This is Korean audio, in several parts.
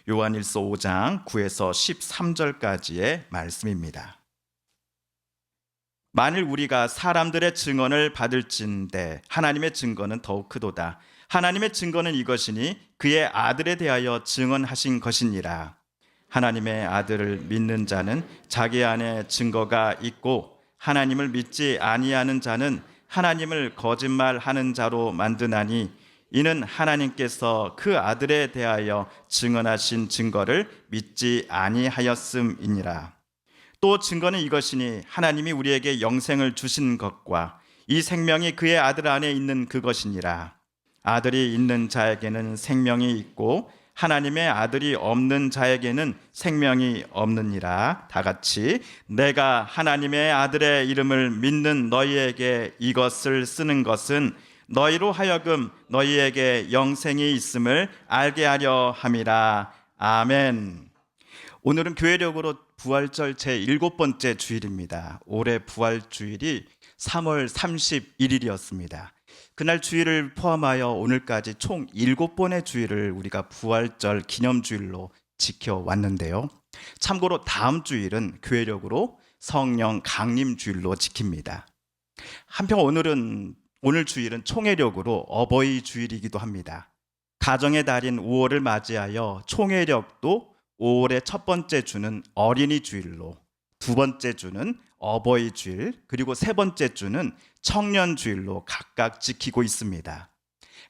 요한일서 5장 9에서 13절까지의 말씀입니다. 만일 우리가 사람들의 증언을 받을진대 하나님의 증거는 더욱 크도다. 하나님의 증거는 이것이니 그의 아들에 대하여 증언하신 것이니라. 하나님의 아들을 믿는 자는 자기 안에 증거가 있고 하나님을 믿지 아니하는 자는 하나님을 거짓말하는 자로 만드나니 이는 하나님께서 그 아들에 대하여 증언하신 증거를 믿지 아니하였음이니라. 또 증거는 이것이니 하나님이 우리에게 영생을 주신 것과 이 생명이 그의 아들 안에 있는 그것이니라. 아들이 있는 자에게는 생명이 있고 하나님의 아들이 없는 자에게는 생명이 없느니라. 다 같이 내가 하나님의 아들의 이름을 믿는 너희에게 이것을 쓰는 것은 너희로 하여금 너희에게 영생이 있음을 알게 하려 함이라. 아멘. 오늘은 교회력으로 부활절 제7번째 주일입니다. 올해 부활주일이 3월 31일이었습니다. 그날 주일을 포함하여 오늘까지 총 7번의 주일을 우리가 부활절 기념주일로 지켜왔는데요. 참고로 다음 주일은 교회력으로 성령 강림주일로 지킵니다. 한편 오늘 주일은 총회력으로 어버이 주일이기도 합니다. 가정의 달인 5월을 맞이하여 총회력도 5월의 첫 번째 주는 어린이 주일로, 두 번째 주는 어버이 주일, 그리고 세 번째 주는 청년 주일로 각각 지키고 있습니다.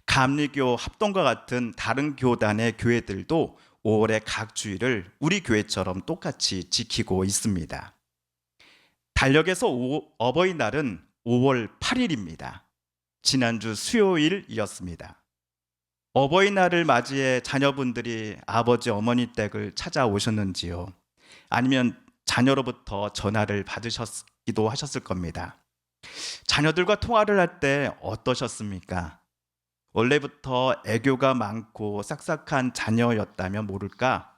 감리교 합동과 같은 다른 교단의 교회들도 5월의 각 주일을 우리 교회처럼 똑같이 지키고 있습니다. 달력에서 어버이날은 5월 8일입니다. 지난주 수요일이었습니다. 어버이날을 맞이해 자녀분들이 아버지 어머니 댁을 찾아오셨는지요? 아니면 자녀로부터 전화를 받으셨기도 하셨을 겁니다. 자녀들과 통화를 할 때 어떠셨습니까? 원래부터 애교가 많고 싹싹한 자녀였다면 모를까?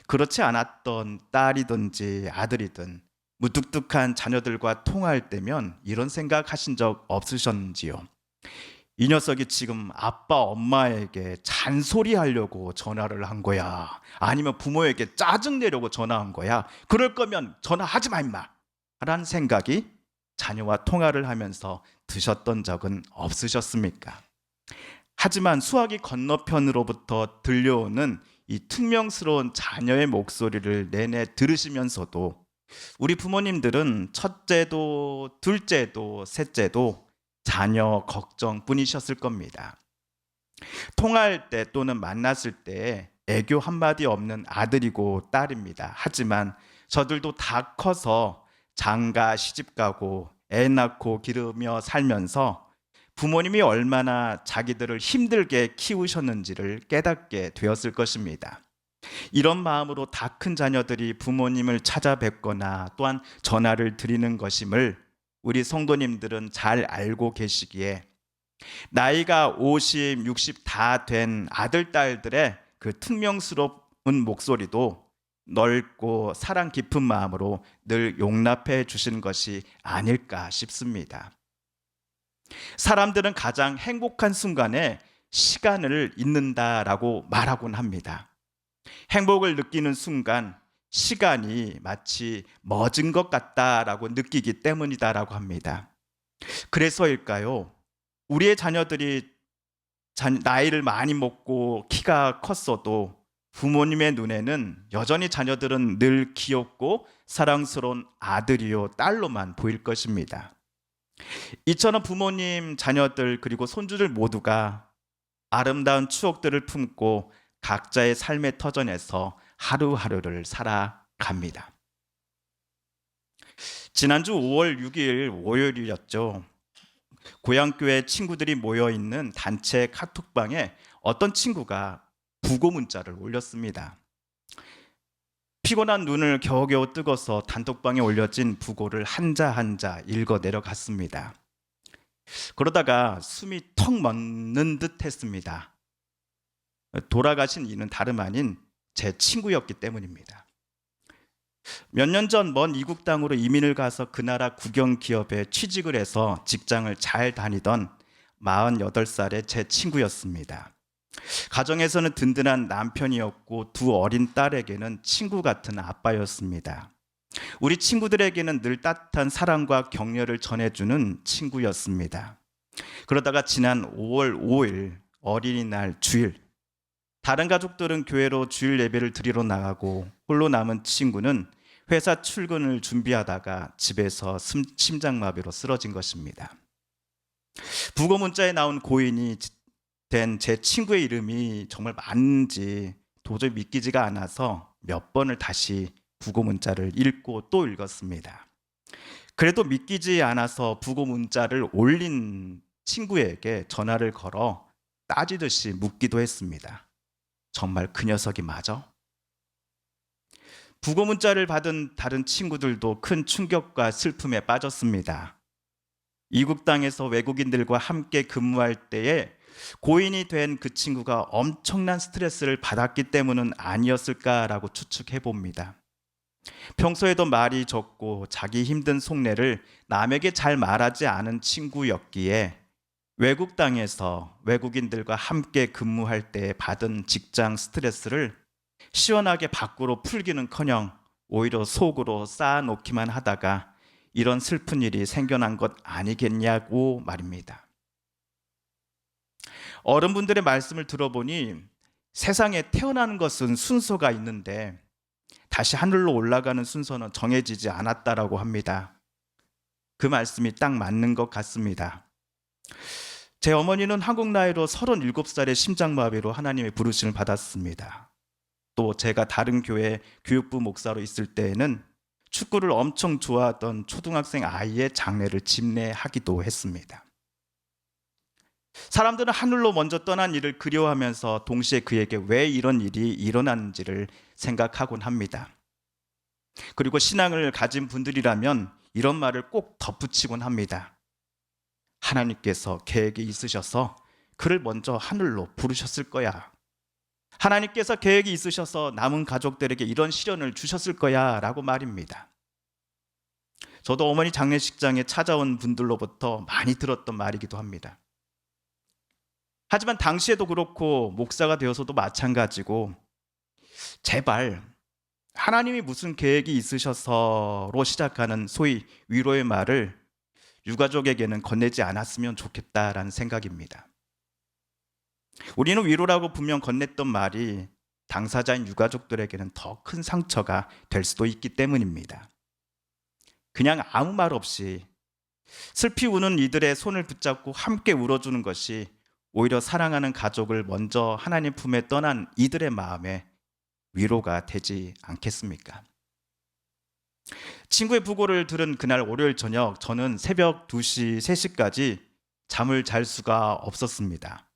그렇지 않았던 딸이든지 아들이든 무뚝뚝한 자녀들과 통화할 때면 이런 생각 하신 적 없으셨는지요? 이 녀석이 지금 아빠 엄마에게 잔소리하려고 전화를 한 거야? 아니면 부모에게 짜증내려고 전화한 거야? 그럴 거면 전화하지 마 임마! 라는 생각이 자녀와 통화를 하면서 드셨던 적은 없으셨습니까? 하지만 수화기 건너편으로부터 들려오는 이 퉁명스러운 자녀의 목소리를 내내 들으시면서도 우리 부모님들은 첫째도 둘째도 셋째도 자녀 걱정뿐이셨을 겁니다. 통화할 때 또는 만났을 때 애교 한마디 없는 아들이고 딸입니다. 하지만 저들도 다 커서 장가 시집가고 애 낳고 기르며 살면서 부모님이 얼마나 자기들을 힘들게 키우셨는지를 깨닫게 되었을 것입니다. 이런 마음으로 다 큰 자녀들이 부모님을 찾아뵙거나 또한 전화를 드리는 것임을 우리 성도님들은 잘 알고 계시기에 나이가 50, 60 다 된 아들, 딸들의 그 퉁명스러운 목소리도 넓고 사랑 깊은 마음으로 늘 용납해 주시는 것이 아닐까 싶습니다. 사람들은 가장 행복한 순간에 시간을 잊는다라고 말하곤 합니다. 행복을 느끼는 순간 시간이 마치 멎은 것 같다라고 느끼기 때문이다라고 합니다. 그래서일까요? 우리의 자녀들이 나이를 많이 먹고 키가 컸어도 부모님의 눈에는 여전히 자녀들은 늘 귀엽고 사랑스러운 아들이요 딸로만 보일 것입니다. 이처럼 부모님, 자녀들 그리고 손주들 모두가 아름다운 추억들을 품고 각자의 삶의 터전에서 하루하루를 살아갑니다. 지난주 5월 6일 월요일이었죠. 고향교회 친구들이 모여있는 단체 카톡방에 어떤 친구가 부고 문자를 올렸습니다. 피곤한 눈을 겨우겨우 뜨고서 단톡방에 올려진 부고를 한자 한자 읽어 내려갔습니다. 그러다가 숨이 턱 멎는 듯 했습니다. 돌아가신 이는 다름 아닌 제 친구였기 때문입니다. 몇 년 전 먼 이국 땅으로 이민을 가서 그 나라 국영 기업에 취직을 해서 직장을 잘 다니던 48살의 제 친구였습니다. 가정에서는 든든한 남편이었고 두 어린 딸에게는 친구 같은 아빠였습니다. 우리 친구들에게는 늘 따뜻한 사랑과 격려를 전해주는 친구였습니다. 그러다가 지난 5월 5일 어린이날 주일, 다른 가족들은 교회로 주일 예배를 드리러 나가고 홀로 남은 친구는 회사 출근을 준비하다가 집에서 심장마비로 쓰러진 것입니다. 부고 문자에 나온 고인이 된 제 친구의 이름이 정말 맞는지 도저히 믿기지가 않아서 몇 번을 다시 부고 문자를 읽고 또 읽었습니다. 그래도 믿기지 않아서 부고 문자를 올린 친구에게 전화를 걸어 따지듯이 묻기도 했습니다. 정말 그 녀석이 맞아? 부고 문자를 받은 다른 친구들도 큰 충격과 슬픔에 빠졌습니다. 이국 땅에서 외국인들과 함께 근무할 때에 고인이 된 그 친구가 엄청난 스트레스를 받았기 때문은 아니었을까라고 추측해 봅니다. 평소에도 말이 적고 자기 힘든 속내를 남에게 잘 말하지 않은 친구였기에 외국 땅에서 외국인들과 함께 근무할 때 받은 직장 스트레스를 시원하게 밖으로 풀기는커녕 오히려 속으로 쌓아놓기만 하다가 이런 슬픈 일이 생겨난 것 아니겠냐고 말입니다. 어른분들의 말씀을 들어보니 세상에 태어나는 것은 순서가 있는데 다시 하늘로 올라가는 순서는 정해지지 않았다라고 합니다. 그 말씀이 딱 맞는 것 같습니다. 제 어머니는 한국 나이로 37살의 심장마비로 하나님의 부르심을 받았습니다. 또 제가 다른 교회 교육부 목사로 있을 때에는 축구를 엄청 좋아하던 초등학생 아이의 장례를 집례하기도 했습니다. 사람들은 하늘로 먼저 떠난 일을 그리워하면서 동시에 그에게 왜 이런 일이 일어났는지를 생각하곤 합니다. 그리고 신앙을 가진 분들이라면 이런 말을 꼭 덧붙이곤 합니다. 하나님께서 계획이 있으셔서 그를 먼저 하늘로 부르셨을 거야. 하나님께서 계획이 있으셔서 남은 가족들에게 이런 시련을 주셨을 거야 라고 말입니다. 저도 어머니 장례식장에 찾아온 분들로부터 많이 들었던 말이기도 합니다. 하지만 당시에도 그렇고 목사가 되어서도 마찬가지고 제발 하나님이 무슨 계획이 있으셔서로 시작하는 소위 위로의 말을 유가족에게는 건네지 않았으면 좋겠다라는 생각입니다. 우리는 위로라고 분명 건넸던 말이 당사자인 유가족들에게는 더 큰 상처가 될 수도 있기 때문입니다. 그냥 아무 말 없이 슬피 우는 이들의 손을 붙잡고 함께 울어주는 것이 오히려 사랑하는 가족을 먼저 하나님 품에 떠난 이들의 마음에 위로가 되지 않겠습니까? 친구의 부고를 들은 그날 월요일 저녁, 저는 새벽 2시, 3시까지 잠을 잘 수가 없었습니다.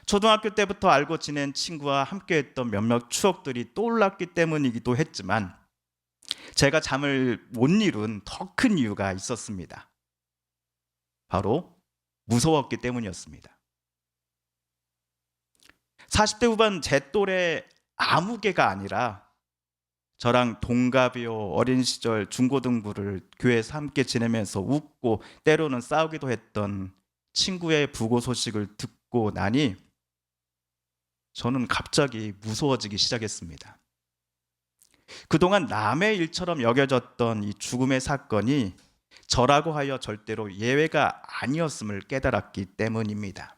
초등학교 때부터 알고 지낸 친구와 함께했던 몇몇 추억들이 떠올랐기 때문이기도 했지만 제가 잠을 못 이룬 더 큰 이유가 있었습니다. 바로 무서웠기 때문이었습니다. 40대 후반 제 또래 아무 개가 아니라 저랑 동갑이요, 어린 시절 중고등부를 교회에서 함께 지내면서 웃고 때로는 싸우기도 했던 친구의 부고 소식을 듣고 나니 저는 갑자기 무서워지기 시작했습니다. 그동안 남의 일처럼 여겨졌던 이 죽음의 사건이 저라고 하여 절대로 예외가 아니었음을 깨달았기 때문입니다.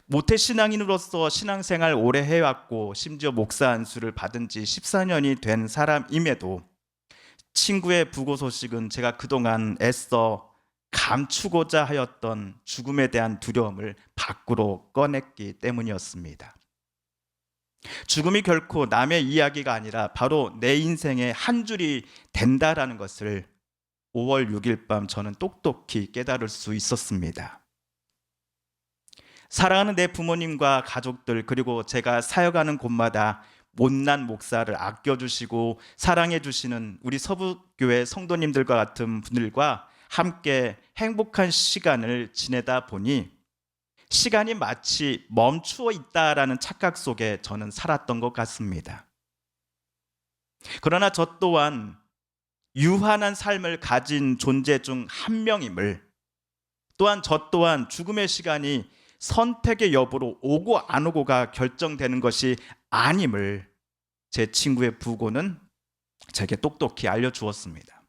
모태신앙인으로서 신앙생활 오래 해왔고 심지어 목사 안수를 받은 지 14년이 된 사람임에도 친구의 부고 소식은 제가 그동안 애써 감추고자 하였던 죽음에 대한 두려움을 밖으로 꺼냈기 때문이었습니다. 죽음이 결코 남의 이야기가 아니라 바로 내 인생의 한 줄이 된다라는 것을 5월 6일 밤 저는 똑똑히 깨달을 수 있었습니다. 사랑하는 내 부모님과 가족들, 그리고 제가 사역하는 곳마다 못난 목사를 아껴주시고 사랑해주시는 우리 서부교회 성도님들과 같은 분들과 함께 행복한 시간을 지내다 보니 시간이 마치 멈추어 있다라는 착각 속에 저는 살았던 것 같습니다. 그러나 저 또한 유한한 삶을 가진 존재 중 한 명임을, 또한 저 또한 죽음의 시간이 선택의 여부로 오고 안 오고가 결정되는 것이 아님을 제 친구의 부고는 제게 똑똑히 알려주었습니다.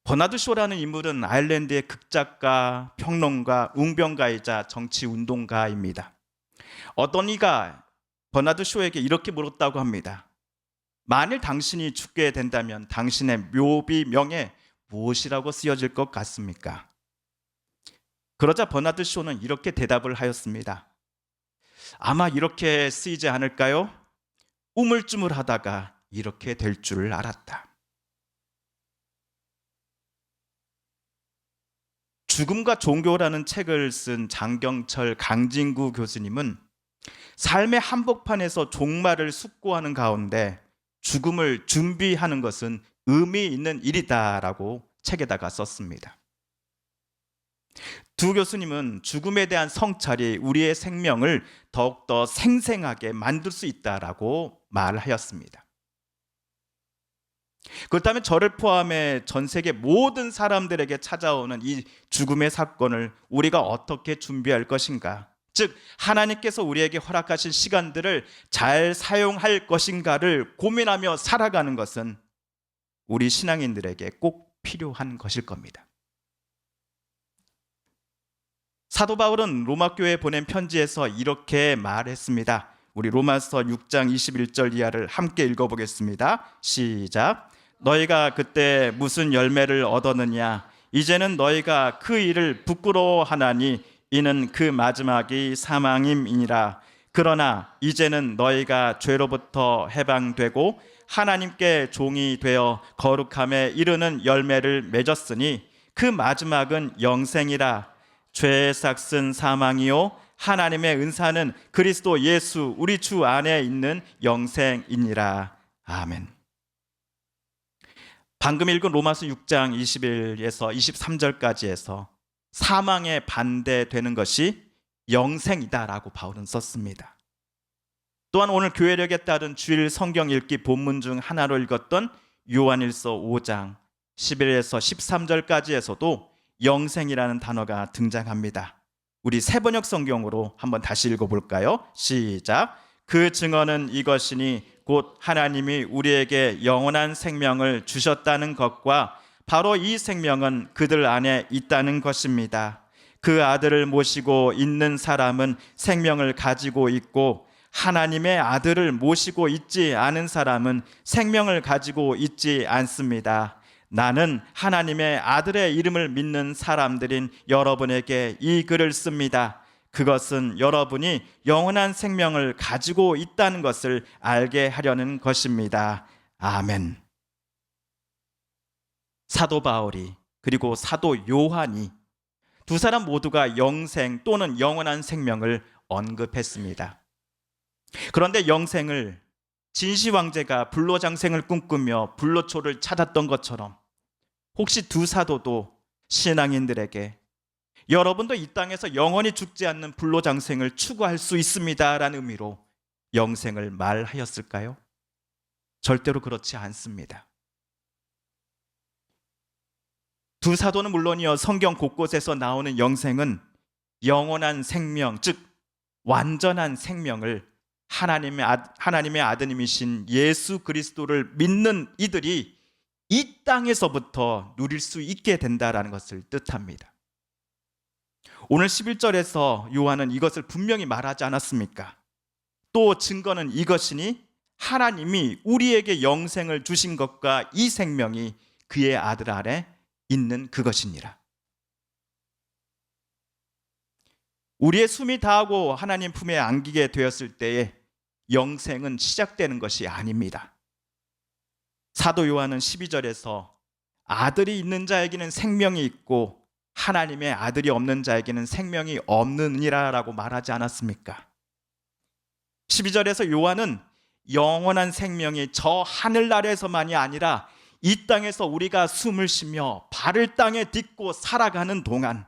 버나드 쇼라는 인물은 아일랜드의 극작가, 평론가, 웅변가이자 정치운동가입니다. 어떤 이가 버나드 쇼에게 이렇게 물었다고 합니다. 만일 당신이 죽게 된다면 당신의 묘비명에 무엇이라고 쓰여질 것 같습니까? 그러자 버나드 쇼는 이렇게 대답을 하였습니다. 아마 이렇게 쓰이지 않을까요? 우물쭈물하다가 이렇게 될 줄 알았다. 죽음과 종교라는 책을 쓴 장경철 강진구 교수님은 삶의 한복판에서 종말을 숙고하는 가운데 죽음을 준비하는 것은 의미 있는 일이다라고 책에다가 썼습니다. 두 교수님은 죽음에 대한 성찰이 우리의 생명을 더욱더 생생하게 만들 수 있다라고 말하였습니다. 그렇다면 저를 포함해 전 세계 모든 사람들에게 찾아오는 이 죽음의 사건을 우리가 어떻게 준비할 것인가? 즉 하나님께서 우리에게 허락하신 시간들을 잘 사용할 것인가를 고민하며 살아가는 것은 우리 신앙인들에게 꼭 필요한 것일 겁니다. 사도 바울은 로마 교회에 보낸 편지에서 이렇게 말했습니다. 우리 로마서 6장 21절 이하를 함께 읽어보겠습니다. 시작. 너희가 그때 무슨 열매를 얻었느냐? 이제는 너희가 그 일을 부끄러워하나니 이는 그 마지막이 사망임이니라. 그러나 이제는 너희가 죄로부터 해방되고 하나님께 종이 되어 거룩함에 이르는 열매를 맺었으니 그 마지막은 영생이라. 죄의 삭은 사망이요 하나님의 은사는 그리스도 예수 우리 주 안에 있는 영생이니라. 아멘. 방금 읽은 로마서 6장 21에서 23절까지에서 사망에 반대되는 것이 영생이다라고 바울은 썼습니다. 또한 오늘 교회력에 따른 주일 성경 읽기 본문 중 하나로 읽었던 요한일서 5장 11에서 13절까지에서도 영생이라는 단어가 등장합니다. 우리 새번역 성경으로 한번 다시 읽어볼까요? 시작. 그 증언은 이것이니 곧 하나님이 우리에게 영원한 생명을 주셨다는 것과 바로 이 생명은 그들 안에 있다는 것입니다. 그 아들을 모시고 있는 사람은 생명을 가지고 있고 하나님의 아들을 모시고 있지 않은 사람은 생명을 가지고 있지 않습니다. 나는 하나님의 아들의 이름을 믿는 사람들인 여러분에게 이 글을 씁니다. 그것은 여러분이 영원한 생명을 가지고 있다는 것을 알게 하려는 것입니다. 아멘. 사도 바울이 그리고 사도 요한이 두 사람 모두가 영생 또는 영원한 생명을 언급했습니다. 그런데 영생을 진시 황제가 불로장생을 꿈꾸며 불로초를 찾았던 것처럼 혹시 두 사도도 신앙인들에게 여러분도 이 땅에서 영원히 죽지 않는 불로장생을 추구할 수 있습니다라는 의미로 영생을 말하였을까요? 절대로 그렇지 않습니다. 두 사도는 물론이요 성경 곳곳에서 나오는 영생은 영원한 생명, 즉 완전한 생명을 하나님의 아드님이신 예수 그리스도를 믿는 이들이 이 땅에서부터 누릴 수 있게 된다라는 것을 뜻합니다. 오늘 11절에서 요한은 이것을 분명히 말하지 않았습니까? 또 증거는 이것이니 하나님이 우리에게 영생을 주신 것과 이 생명이 그의 아들 안에 있는 그것이니라. 우리의 숨이 다하고 하나님 품에 안기게 되었을 때에 영생은 시작되는 것이 아닙니다. 사도 요한은 12절에서 아들이 있는 자에게는 생명이 있고 하나님의 아들이 없는 자에게는 생명이 없느니라 라고 말하지 않았습니까? 12절에서 요한은 영원한 생명이 저 하늘나라에서만이 아니라 이 땅에서 우리가 숨을 쉬며 발을 땅에 딛고 살아가는 동안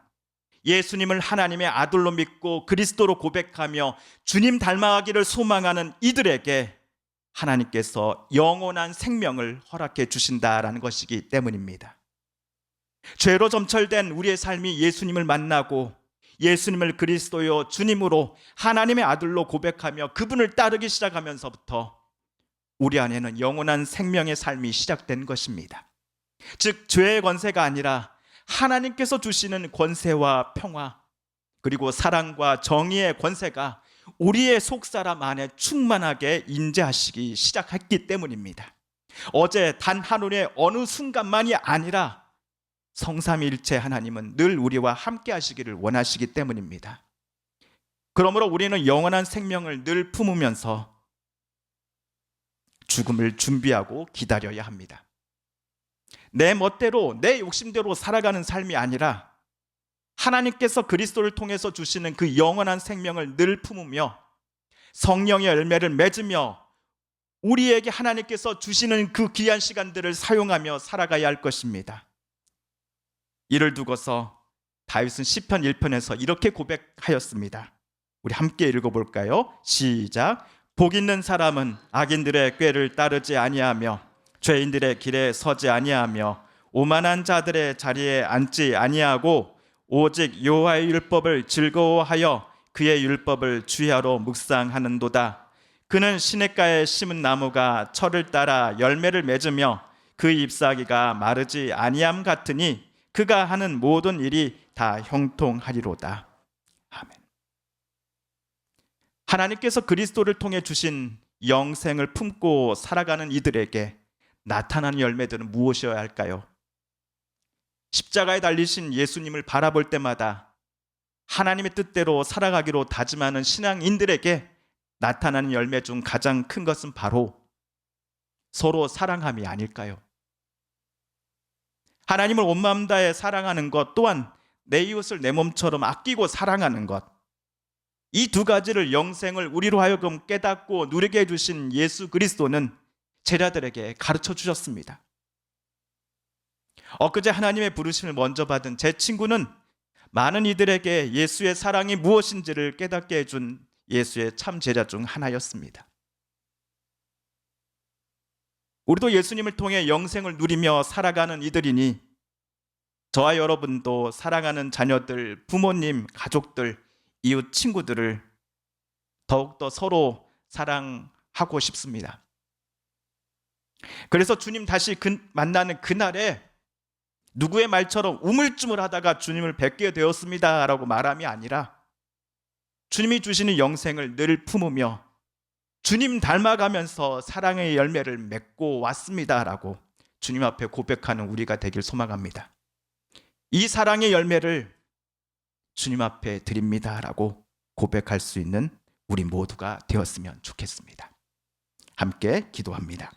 예수님을 하나님의 아들로 믿고 그리스도로 고백하며 주님 닮아가기를 소망하는 이들에게 하나님께서 영원한 생명을 허락해 주신다라는 것이기 때문입니다. 죄로 점철된 우리의 삶이 예수님을 만나고 예수님을 그리스도요 주님으로 하나님의 아들로 고백하며 그분을 따르기 시작하면서부터 우리 안에는 영원한 생명의 삶이 시작된 것입니다. 즉 죄의 권세가 아니라 하나님께서 주시는 권세와 평화, 그리고 사랑과 정의의 권세가 우리의 속사람 안에 충만하게 임재하시기 시작했기 때문입니다. 어제 단 하루의 어느 순간만이 아니라 성삼위일체 하나님은 늘 우리와 함께 하시기를 원하시기 때문입니다. 그러므로 우리는 영원한 생명을 늘 품으면서 죽음을 준비하고 기다려야 합니다. 내 멋대로, 내 욕심대로 살아가는 삶이 아니라 하나님께서 그리스도를 통해서 주시는 그 영원한 생명을 늘 품으며 성령의 열매를 맺으며 우리에게 하나님께서 주시는 그 귀한 시간들을 사용하며 살아가야 할 것입니다. 이를 두고서 다윗은 시편 1편에서 이렇게 고백하였습니다. 우리 함께 읽어볼까요? 시작. 복 있는 사람은 악인들의 꾀를 따르지 아니하며 죄인들의 길에 서지 아니하며 오만한 자들의 자리에 앉지 아니하고 오직 여호와의 율법을 즐거워하여 그의 율법을 주야로 묵상하는도다. 그는 시냇가에 심은 나무가 철을 따라 열매를 맺으며 그 잎사귀가 마르지 아니함 같으니 그가 하는 모든 일이 다 형통하리로다. 아멘. 하나님께서 그리스도를 통해 주신 영생을 품고 살아가는 이들에게 나타나는 열매들은 무엇이어야 할까요? 십자가에 달리신 예수님을 바라볼 때마다 하나님의 뜻대로 살아가기로 다짐하는 신앙인들에게 나타나는 열매 중 가장 큰 것은 바로 서로 사랑함이 아닐까요? 하나님을 온 마음 다해 사랑하는 것, 또한 내 이웃을 내 몸처럼 아끼고 사랑하는 것, 이 두 가지를 영생을 우리로 하여금 깨닫고 누리게 해주신 예수 그리스도는 제자들에게 가르쳐 주셨습니다. 엊그제 하나님의 부르심을 먼저 받은 제 친구는 많은 이들에게 예수의 사랑이 무엇인지를 깨닫게 해준 예수의 참 제자 중 하나였습니다. 우리도 예수님을 통해 영생을 누리며 살아가는 이들이니 저와 여러분도 사랑하는 자녀들, 부모님, 가족들, 이웃 친구들을 더욱더 서로 사랑하고 싶습니다. 그래서 주님 다시 만나는 그날에 누구의 말처럼 우물쭈물하다가 주님을 뵙게 되었습니다 라고 말함이 아니라 주님이 주시는 영생을 늘 품으며 주님 닮아가면서 사랑의 열매를 맺고 왔습니다 라고 주님 앞에 고백하는 우리가 되길 소망합니다. 이 사랑의 열매를 주님 앞에 드립니다 라고 고백할 수 있는 우리 모두가 되었으면 좋겠습니다. 함께 기도합니다.